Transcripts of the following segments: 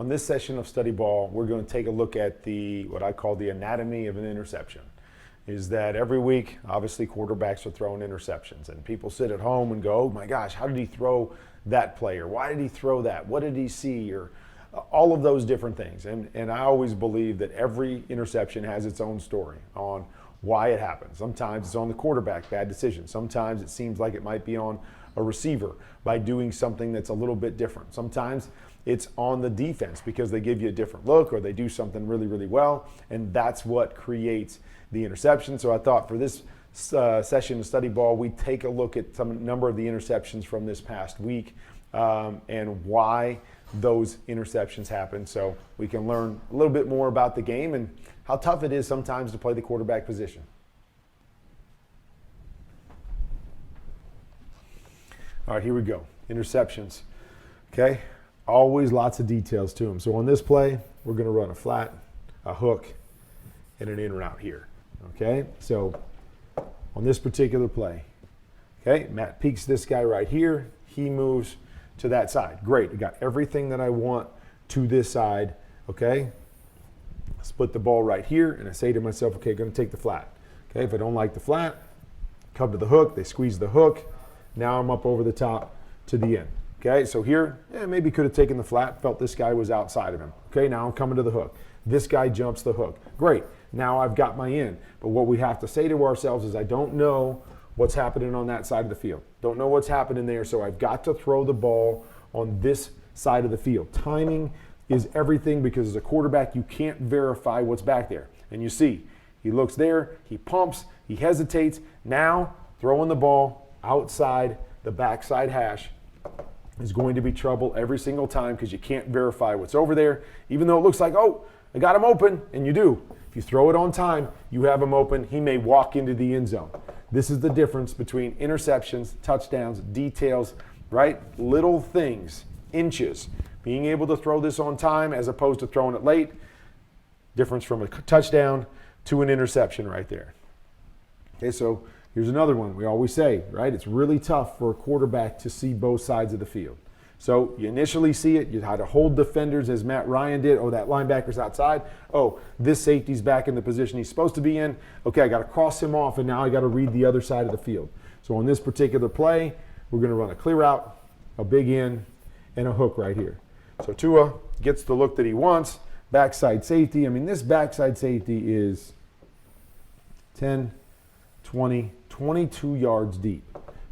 On this session of Study Ball, we're going to take a look at what I call the anatomy of an interception. Is that every week, obviously quarterbacks are throwing interceptions, and people sit at home and go, oh my gosh, how did he throw that play? Or why did he throw that? What did he see? Or all of those different things. And I always believe that every interception has its own story on why it happens. Sometimes it's on the quarterback, bad decision. Sometimes it seems like it might be on a receiver by doing something that's a little bit different. Sometimes it's on the defense because they give you a different look or they do something really, really well, and that's what creates the interception. So I thought for this session of Study Ball, we take a look at some number of the interceptions from this past week and why those interceptions happen, so we can learn a little bit more about the game and how tough it is sometimes to play the quarterback position. All right, here we go. Interceptions. Okay, always lots of details to them. So on this play, we're going to run a flat, a hook, and an in route here. Okay, so on this particular play, okay, Matt peeks this guy right here. He moves to that side. Great, I got everything that I want to this side. Okay, split the ball right here, and I say to myself, okay, going to take the flat. Okay, if I don't like the flat, come to the hook. They squeeze the hook. Now I'm up over the top to the end. Okay, so here, maybe could have taken the flat, felt this guy was outside of him. Okay, now I'm coming to the hook. This guy jumps the hook. Great, now I've got my in. But what we have to say to ourselves is I don't know what's happening on that side of the field. Don't know what's happening there, so I've got to throw the ball on this side of the field. Timing is everything because as a quarterback, you can't verify what's back there. And you see, he looks there, he pumps, he hesitates. Now, throwing the ball outside the backside hash is going to be trouble every single time because you can't verify what's over there. Even though it looks like, oh, I got him open, and you do. If you throw it on time, you have him open. He may walk into the end zone. This is the difference between interceptions, touchdowns, details, right? Little things, inches. Being able to throw this on time as opposed to throwing it late. Difference from a touchdown to an interception right there. Okay, so here's another one. We always say, right? It's really tough for a quarterback to see both sides of the field. So you initially see it. You had to hold defenders as Matt Ryan did. Oh, that linebacker's outside. Oh, this safety's back in the position he's supposed to be in. Okay, I got to cross him off, and now I got to read the other side of the field. So on this particular play, we're going to run a clear out, a big in, and a hook right here. So Tua gets the look that he wants. Backside safety. I mean, this backside safety is 10, 20, 22 yards deep.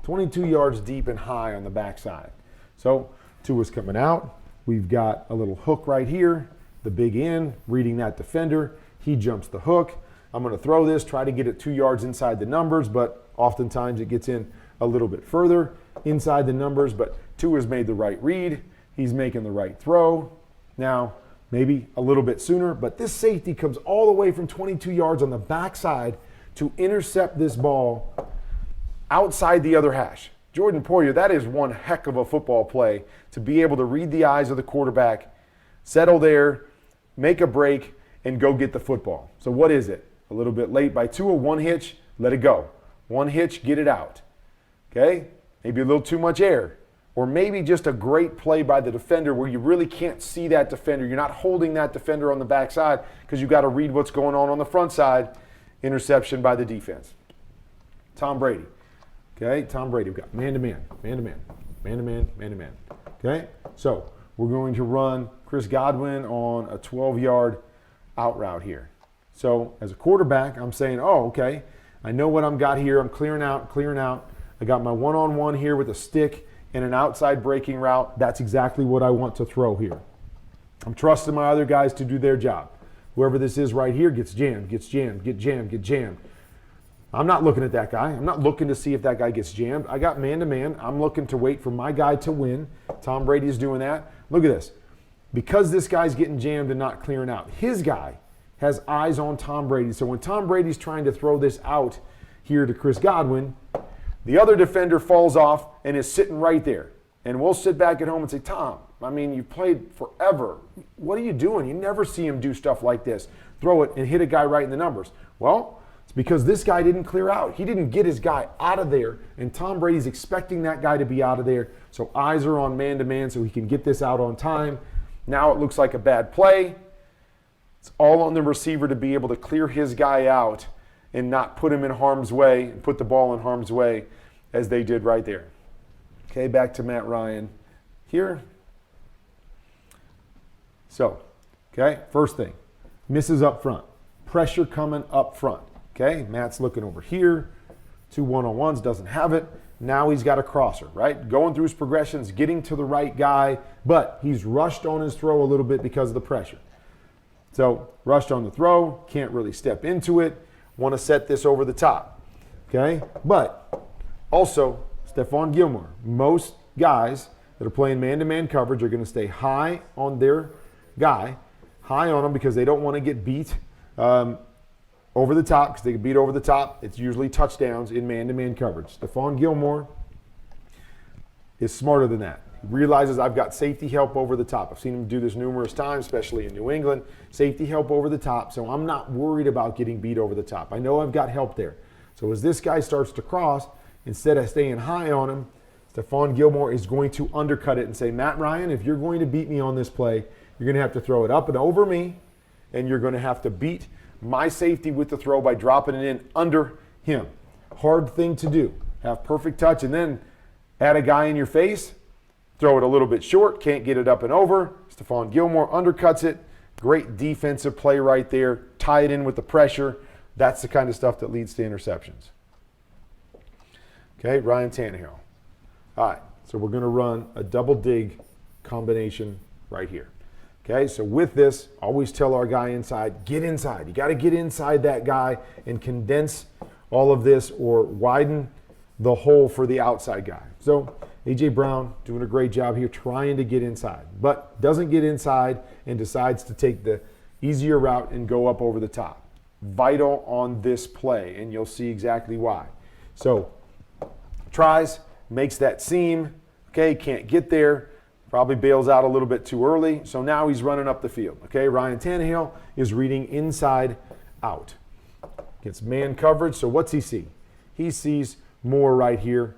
22 yards deep and high on the backside. So Tua's coming out. We've got a little hook right here, the big in, reading that defender. He jumps the hook. I'm going to throw this, try to get it 2 yards inside the numbers, but oftentimes it gets in a little bit further inside the numbers, but Tua's made the right read. He's making the right throw. Now, maybe a little bit sooner, but this safety comes all the way from 22 yards on the backside to intercept this ball outside the other hash. Jordan Poyer, that is one heck of a football play to be able to read the eyes of the quarterback, settle there, make a break, and go get the football. So what is it? A little bit late by Tua, one hitch, let it go. One hitch, get it out. Okay? Maybe a little too much air. Or maybe just a great play by the defender where you really can't see that defender. You're not holding that defender on the backside because you've got to read what's going on the front side. Interception by the defense. Tom Brady. Okay, Tom Brady. We've got man-to-man, man-to-man, man-to-man, man-to-man. Okay, so we're going to run Chris Godwin on a 12-yard out route here. So as a quarterback, I'm saying, oh, okay, I know what I'm got here. I'm clearing out, clearing out. I got my one-on-one here with a stick and an outside breaking route. That's exactly what I want to throw here. I'm trusting my other guys to do their job. Whoever this is right here gets jammed, get jammed, get jammed. I'm not looking at that guy. I'm not looking to see if that guy gets jammed. I got man-to-man. I'm looking to wait for my guy to win. Tom Brady is doing that. Look at this. Because this guy's getting jammed and not clearing out, his guy has eyes on Tom Brady. So when Tom Brady's trying to throw this out here to Chris Godwin, the other defender falls off and is sitting right there. And we'll sit back at home and say, Tom, I mean, you've played forever. What are you doing? You never see him do stuff like this. Throw it and hit a guy right in the numbers. Well, it's because this guy didn't clear out. He didn't get his guy out of there, and Tom Brady's expecting that guy to be out of there. So eyes are on man-to-man so he can get this out on time. Now it looks like a bad play. It's all on the receiver to be able to clear his guy out and not put him in harm's way and put the ball in harm's way as they did right there. Okay, back to Matt Ryan here. So, okay, first thing, misses up front. Pressure coming up front. Okay, Matt's looking over here. 2 one-on-ones, doesn't have it. Now he's got a crosser, right? Going through his progressions, getting to the right guy, but he's rushed on his throw a little bit because of the pressure. So, rushed on the throw, can't really step into it. Want to set this over the top, okay? But also, Stephon Gilmore, most guys that are playing man-to-man coverage are going to stay high on their guy, high on him because they don't want to get beat over the top, because they get beat over the top. It's usually touchdowns in man-to-man coverage. Stephon Gilmore is smarter than that. He realizes I've got safety help over the top. I've seen him do this numerous times, especially in New England. Safety help over the top, so I'm not worried about getting beat over the top. I know I've got help there. So as this guy starts to cross, instead of staying high on him, Stephon Gilmore is going to undercut it and say, Matt Ryan, if you're going to beat me on this play, you're going to have to throw it up and over me, and you're going to have to beat my safety with the throw by dropping it in under him. Hard thing to do. Have perfect touch, and then add a guy in your face, throw it a little bit short, can't get it up and over. Stephon Gilmore undercuts it. Great defensive play right there. Tie it in with the pressure. That's the kind of stuff that leads to interceptions. Okay, Ryan Tannehill. All right, so we're going to run a double dig combination right here. Okay, so with this, always tell our guy inside, get inside. You got to get inside that guy and condense all of this or widen the hole for the outside guy. So A.J. Brown doing a great job here trying to get inside, but doesn't get inside and decides to take the easier route and go up over the top. Vital on this play, and you'll see exactly why. So tries, makes that seam, okay, can't get there, probably bails out a little bit too early, so now he's running up the field. Okay, Ryan Tannehill is reading inside out. Gets man coverage, so what's he see? He sees Moore right here,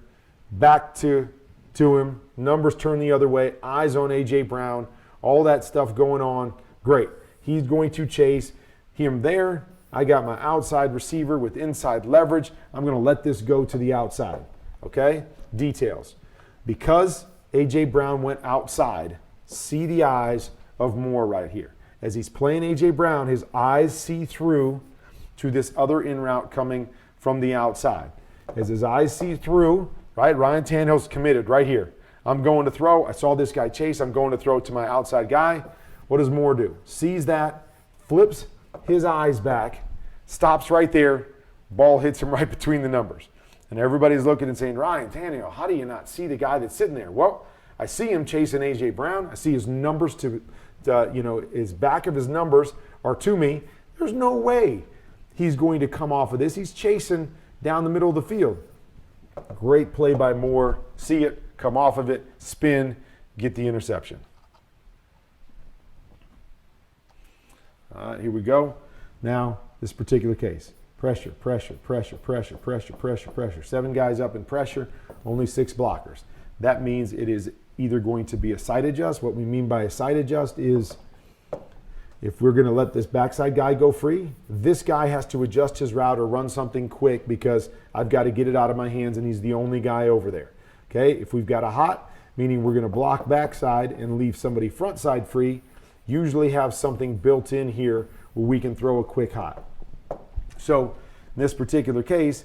back to him, numbers turn the other way, eyes on A.J. Brown, all that stuff going on. Great. He's going to chase him there. I got my outside receiver with inside leverage. I'm going to let this go to the outside. Okay? Details. Because A.J. Brown went outside, see the eyes of Moore right here. As he's playing A.J. Brown, his eyes see through to this other in route coming from the outside. As his eyes see through, right, Ryan Tannehill's committed right here. I'm going to throw. I saw this guy chase. I'm going to throw it to my outside guy. What does Moore do? Sees that, flips his eyes back, stops right there, ball hits him right between the numbers. And everybody's looking and saying, Ryan Tannehill, how do you not see the guy that's sitting there? Well, I see him chasing A.J. Brown. I see his numbers his back of his numbers are to me. There's no way he's going to come off of this. He's chasing down the middle of the field. Great play by Moore. See it, come off of it, spin, get the interception. All right, here we go. Now, this particular case. Pressure, pressure, pressure, pressure, pressure, pressure, pressure. 7 guys up in pressure, only 6 blockers. That means it is either going to be a side adjust. What we mean by a side adjust is if we're going to let this backside guy go free, this guy has to adjust his route or run something quick because I've got to get it out of my hands and he's the only guy over there. Okay, if we've got a hot, meaning we're going to block backside and leave somebody front side free, usually have something built in here where we can throw a quick hot. So in this particular case,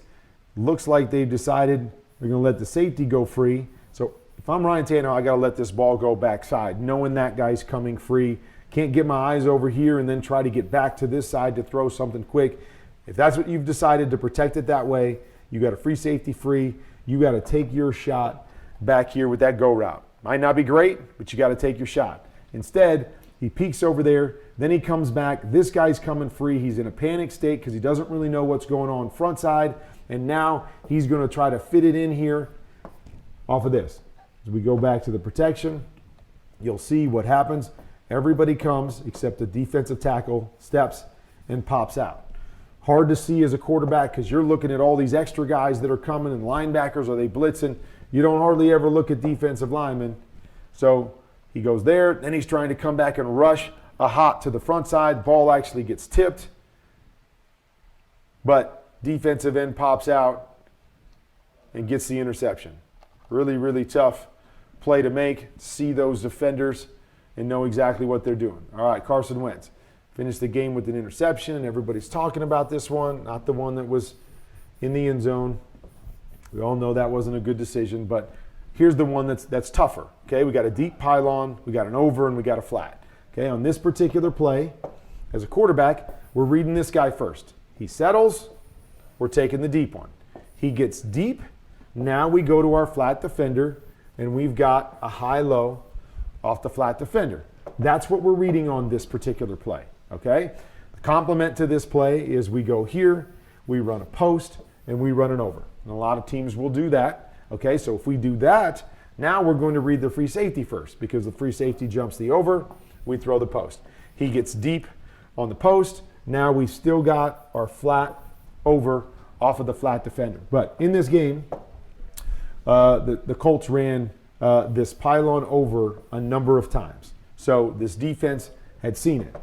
looks like they've decided they're going to let the safety go free. So if I'm Ryan Tannehill, I got to let this ball go backside, knowing that guy's coming free. Can't get my eyes over here and then try to get back to this side to throw something quick. If that's what you've decided to protect it that way, you got a free safety free. You got to take your shot back here with that go route. Might not be great, but you got to take your shot. Instead, he peeks over there, then he comes back. This guy's coming free. He's in a panic state because he doesn't really know what's going on front side, and now he's going to try to fit it in here off of this. As we go back to the protection, you'll see what happens. Everybody comes except the defensive tackle steps and pops out. Hard to see as a quarterback because you're looking at all these extra guys that are coming and linebackers. Are they blitzing? You don't hardly ever look at defensive linemen. So He goes there, then he's trying to come back and rush a hot to the front side. Ball actually gets tipped, but defensive end pops out and gets the interception. Really, really tough play to make. See those defenders and know exactly what they're doing. All right, Carson Wentz finished the game with an interception. Everybody's talking about this one, not the one that was in the end zone. We all know that wasn't a good decision, but here's the one that's tougher. Okay, we got a deep pylon, we got an over, and we got a flat. Okay, on this particular play, as a quarterback, we're reading this guy first. He settles, we're taking the deep one. He gets deep, now we go to our flat defender, and we've got a high-low off the flat defender. That's what we're reading on this particular play, okay? The complement to this play is we go here, we run a post, and we run an over. And a lot of teams will do that, okay? So if we do that, now we're going to read the free safety first because the free safety jumps the over, we throw the post. He gets deep on the post. Now we've still got our flat over off of the flat defender. But in this game, the Colts ran this pylon over a number of times. So this defense had seen it.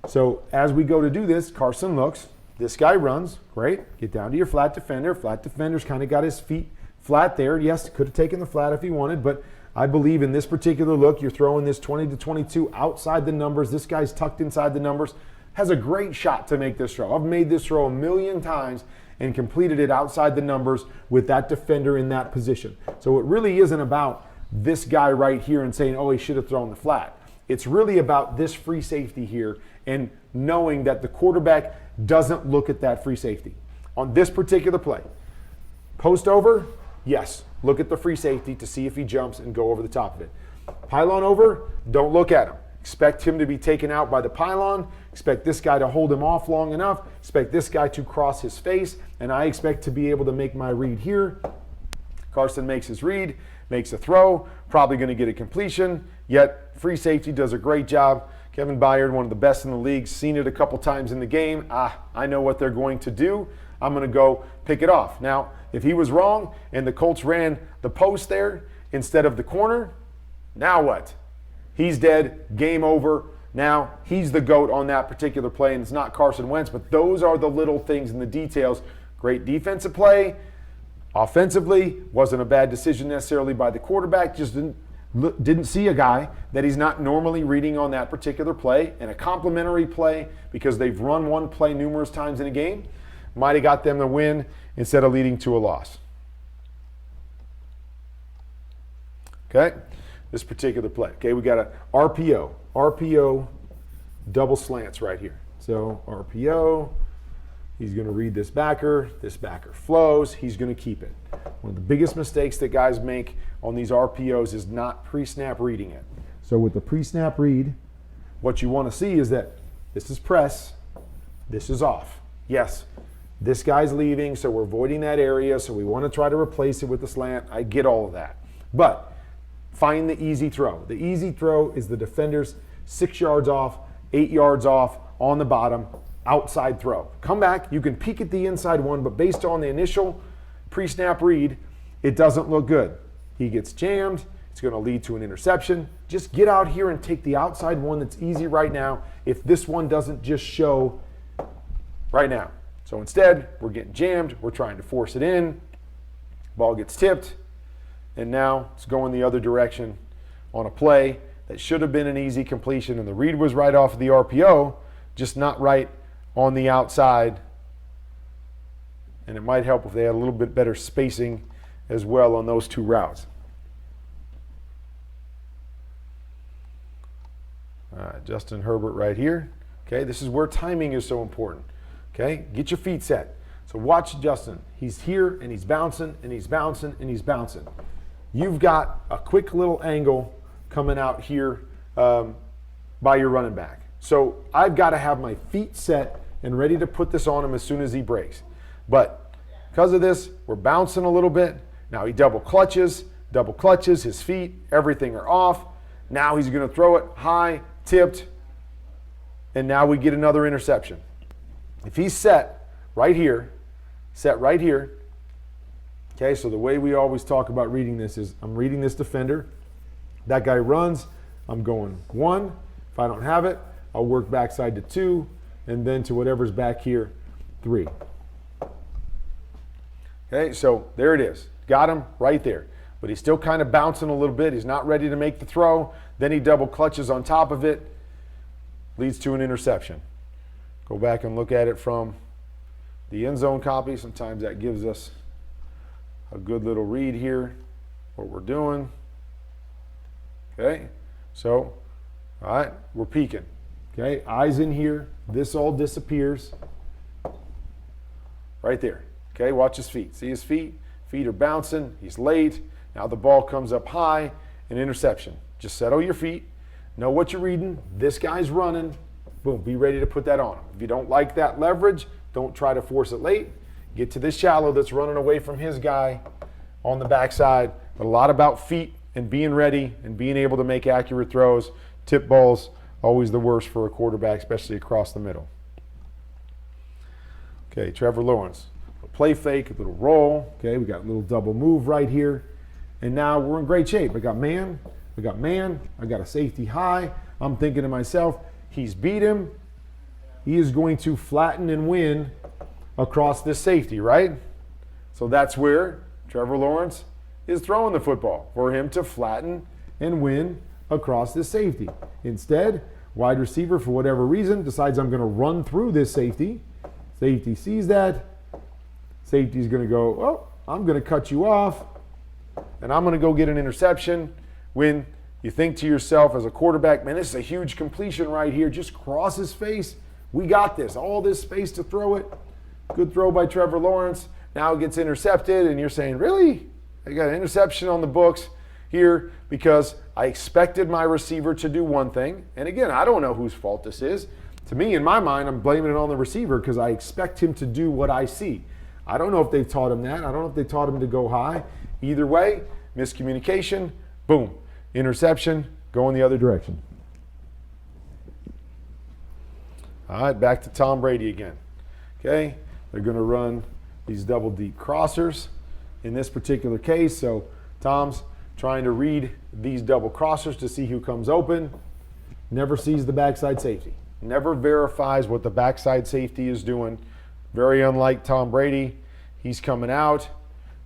So as we go to do this, Carson looks, this guy runs, great, get down to your flat defender. Flat defender's kind of got his feet flat there. Yes, could have taken the flat if he wanted, but I believe in this particular look, you're throwing this 20 to 22 outside the numbers. This guy's tucked inside the numbers. Has a great shot to make this throw. I've made this throw a million times and completed it outside the numbers with that defender in that position. So it really isn't about this guy right here and saying, oh, he should have thrown the flat. It's really about this free safety here and knowing that the quarterback doesn't look at that free safety. On this particular play, post over, yes, look at the free safety to see if he jumps and go over the top of it. Pylon over, don't look at him. Expect him to be taken out by the pylon. Expect this guy to hold him off long enough. Expect this guy to cross his face. And I expect to be able to make my read here. Carson makes his read, makes a throw, probably going to get a completion. Yet free safety does a great job. Kevin Byard, one of the best in the league, seen it a couple times in the game. I know what they're going to do. I'm going to go pick it off. Now, if he was wrong and the Colts ran the post there instead of the corner, now what? He's dead, game over. Now he's the GOAT on that particular play, and it's not Carson Wentz, but those are the little things and the details. Great defensive play. Offensively, wasn't a bad decision necessarily by the quarterback, just didn't see a guy that he's not normally reading on that particular play, and a complimentary play because they've run one play numerous times in a game might have got them the win instead of leading to a loss. Okay, this particular play. Okay, we got a RPO double slants right here. So RPO, he's going to read this backer flows, he's going to keep it. One of the biggest mistakes that guys make on these RPOs is not pre-snap reading it. So with the pre-snap read, what you want to see is that this is press, this is off. Yes, this guy's leaving, so we're avoiding that area, so we want to try to replace it with the slant. I get all of that. But find the easy throw. The easy throw is the defender's 6 yards off, 8 yards off, on the bottom, outside throw. Come back, you can peek at the inside one, but based on the initial pre-snap read, it doesn't look good. He gets jammed, it's going to lead to an interception. Just get out here and take the outside one that's easy right now if this one doesn't just show right now. So instead, we're getting jammed, we're trying to force it in, ball gets tipped, and now it's going the other direction on a play that should have been an easy completion, and the read was right off of the RPO, just not right on the outside. And it might help if they had a little bit better spacing as well on those two routes. All right, Justin Herbert right here. Okay, this is where timing is so important. Okay, get your feet set. So watch Justin. He's here and he's bouncing and he's bouncing and he's bouncing. You've got a quick little angle coming out here by your running back. So I've got to have my feet set and ready to put this on him as soon as he breaks. But because of this, we're bouncing a little bit. Now he double clutches, his feet, everything are off. Now he's going to throw it high, tipped, and now we get another interception. If he's set right here, okay, so the way we always talk about reading this is I'm reading this defender. That guy runs, I'm going 1. If I don't have it, I'll work backside to 2, and then to whatever's back here, 3. Okay, so there it is. Got him right there. But he's still kind of bouncing a little bit. He's not ready to make the throw. Then he double clutches on top of it. Leads to an interception. Go back and look at it from the end zone copy. Sometimes that gives us a good little read here, what we're doing. Okay, so, all right, we're peeking. Okay, eyes in here. This all disappears. Right there. Okay, watch his feet. See his feet? Feet are bouncing. He's late. Now the ball comes up high, an interception. Just settle your feet. Know what you're reading. This guy's running. Boom, be ready to put that on him. If you don't like that leverage, don't try to force it late. Get to this shallow that's running away from his guy on the backside. But a lot about feet and being ready and being able to make accurate throws. Tip balls, always the worst for a quarterback, especially across the middle. Okay, Trevor Lawrence. A play fake, a little roll. Okay, we got a little double move right here. And now we're in great shape. I got man, I got a safety high. I'm thinking to myself, he's beat him. He is going to flatten and win across this safety, right? So that's where Trevor Lawrence is throwing the football, for him to flatten and win across this safety. Instead, wide receiver, for whatever reason, decides I'm going to run through this safety. Safety sees that. Safety's going to go, oh, I'm going to cut you off, and I'm going to go get an interception. When you think to yourself as a quarterback, man, this is a huge completion right here. Just cross his face. We got this. All this space to throw it. Good throw by Trevor Lawrence. Now it gets intercepted, and you're saying, really? I got an interception on the books here because I expected my receiver to do one thing. And again, I don't know whose fault this is. To me, in my mind, I'm blaming it on the receiver because I expect him to do what I see. I don't know if they've taught him that. I don't know if they taught him to go high. Either way, miscommunication, boom. Interception, going the other direction. All right, back to Tom Brady again. Okay, they're going to run these double deep crossers in this particular case. So Tom's trying to read these double crossers to see who comes open. Never sees the backside safety. Never verifies what the backside safety is doing. Very unlike Tom Brady. He's coming out.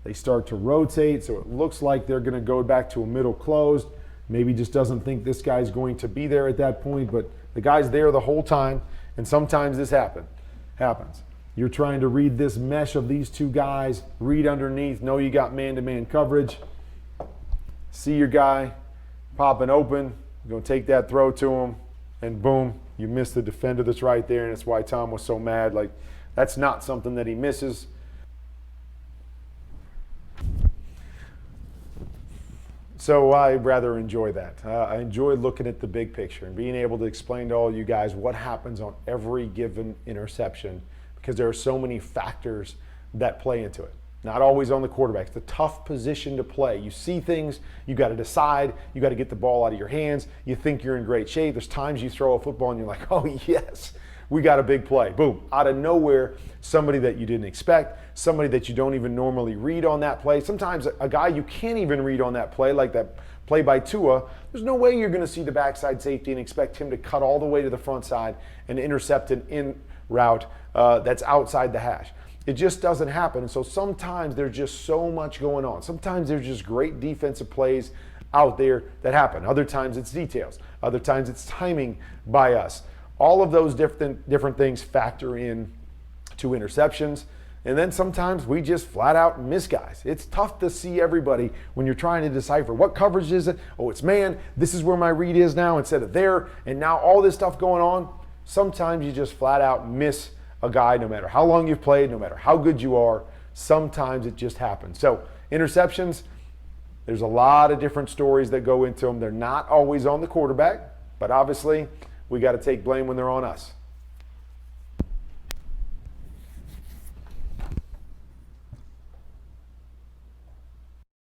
They start to rotate, so it looks like they're going to go back to a middle closed. Maybe just doesn't think this guy's going to be there at that point, but the guy's there the whole time, and sometimes this happens. You're trying to read this mesh of these two guys, read underneath, know you got man-to-man coverage, see your guy popping open, you're going to take that throw to him, and boom, you miss the defender that's right there, and that's why Tom was so mad. Like, that's not something that he misses. So I rather enjoy that. I enjoy looking at the big picture and being able to explain to all you guys what happens on every given interception, because there are so many factors that play into it. Not always on the quarterback. It's a tough position to play. You see things, you got to decide, you got to get the ball out of your hands. You think you're in great shape. There's times you throw a football and you're like, oh yes, we got a big play. Boom, out of nowhere, somebody that you didn't expect, somebody that you don't even normally read on that play. Sometimes a guy you can't even read on that play, like that play by Tua, there's no way you're going to see the backside safety and expect him to cut all the way to the front side and intercept an in route that's outside the hash. It just doesn't happen. And so sometimes there's just so much going on. Sometimes there's just great defensive plays out there that happen. Other times it's details. Other times it's timing by us. All of those different things factor in to interceptions. And then sometimes we just flat out miss guys. It's tough to see everybody when you're trying to decipher. What coverage is it? Oh, it's man. This is where my read is now instead of there. And now all this stuff going on. Sometimes you just flat out miss a guy, no matter how long you've played, no matter how good you are. Sometimes it just happens. So interceptions, there's a lot of different stories that go into them. They're not always on the quarterback, but obviously we got to take blame when they're on us.